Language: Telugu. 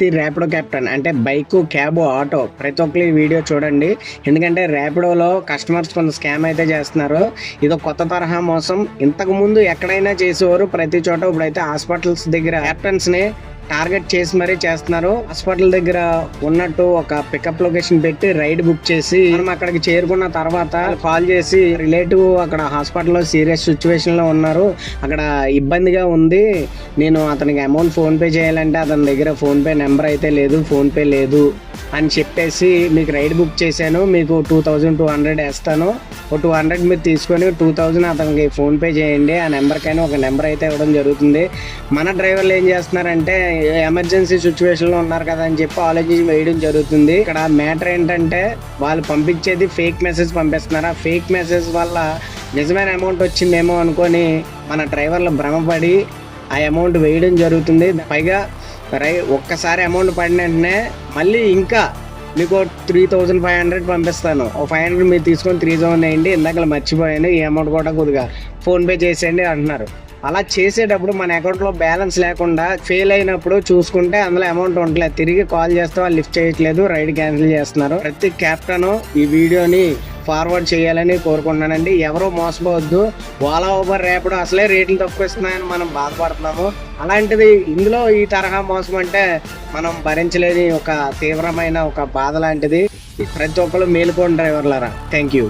ప్రతి ర్యాపిడో క్యాప్టెన్ అంటే బైక్, క్యాబ్, ఆటో ప్రతి ఒక్కరు ఈ వీడియో చూడండి. ఎందుకంటే ర్యాపిడోలో కస్టమర్స్ కొంత స్కామ్ అయితే చేస్తున్నారు. ఇది కొత్త తరహా మోసం. ఇంతకు ముందు ఎక్కడైనా చేసేవారు ప్రతి చోట. ఇప్పుడైతే హాస్పిటల్స్ దగ్గర క్యాప్టెన్స్ ని టార్గెట్ చేసి మరీ చేస్తున్నారు. హాస్పిటల్ దగ్గర ఉన్నట్టు ఒక పికప్ లొకేషన్ పెట్టి రైడ్ బుక్ చేసి మనం అక్కడికి చేరుకున్న తర్వాత కాల్ చేసి రిలేటివ్ అక్కడ హాస్పిటల్లో సీరియస్ సిచ్యువేషన్ లో ఉన్నారు, అక్కడ ఇబ్బందిగా ఉంది, నేను అతనికి అమౌంట్ ఫోన్ పే చేయాలంటే అతని దగ్గర ఫోన్ పే నెంబర్ అయితే లేదు, ఫోన్ పే లేదు అని చెప్పేసి మీకు రైడ్ బుక్ చేశాను, మీకు 2200 వేస్తాను, ఒక 200 మీరు తీసుకొని 2000 అతనికి ఫోన్ పే చేయండి ఆ నెంబర్కైనా ఒక నెంబర్ అయితే ఇవ్వడం జరుగుతుంది. మన డ్రైవర్లు ఏం చేస్తున్నారంటే ఎమర్జెన్సీ సిచ్యువేషన్ లో ఉన్నారు కదా అని చెప్పి ఆలోచించి వేయడం జరుగుతుంది. ఇక్కడ మ్యాటర్ ఏంటంటే వాళ్ళు పంపించేది ఫేక్ మెసేజ్ పంపిస్తున్నారు. ఆ ఫేక్ మెసేజ్ వల్ల నిజమైన అమౌంట్ వచ్చిందేమో అనుకొని మన డ్రైవర్లు భ్రమపడి ఆ అమౌంట్ వేయడం జరుగుతుంది. పైగా ఒక్కసారి అమౌంట్ పడిన వెంటనే మళ్ళీ ఇంకా మీకు 3500 పంపిస్తాను, ఒక 500 మీరు తీసుకొని 3000 వేయండి, ఇందాక మర్చిపోయాను ఈ అమౌంట్ కూడా కొద్దిగా ఫోన్పే చేసేయండి అంటున్నారు. అలా చేసేటప్పుడు మన అకౌంట్లో బ్యాలెన్స్ లేకుండా ఫెయిల్ అయినప్పుడు చూసుకుంటే అందులో అమౌంట్ ఉండలేదు. తిరిగి కాల్ చేస్తే వాళ్ళు లిఫ్ట్ చేయట్లేదు, రైడ్ క్యాన్సిల్ చేస్తున్నారు. ప్రతి క్యాప్టెన్ ఈ వీడియోని ఫార్వర్డ్ చేయాలని కోరుకుంటున్నానండి. ఎవరో మోసపోవద్దు. ఓలా, ఊబర్, ర్యాపిడో అసలే రేట్లు తక్కువ ఇస్తున్నాయని మనం బాధపడుతున్నాము. అలాంటిది ఇందులో ఈ తరహా మోసం అంటే మనం భరించలేని ఒక తీవ్రమైన ఒక బాధ లాంటిది. ప్రతి ఒక్కరు మేలుకోండి డ్రైవర్లారా. Thank you.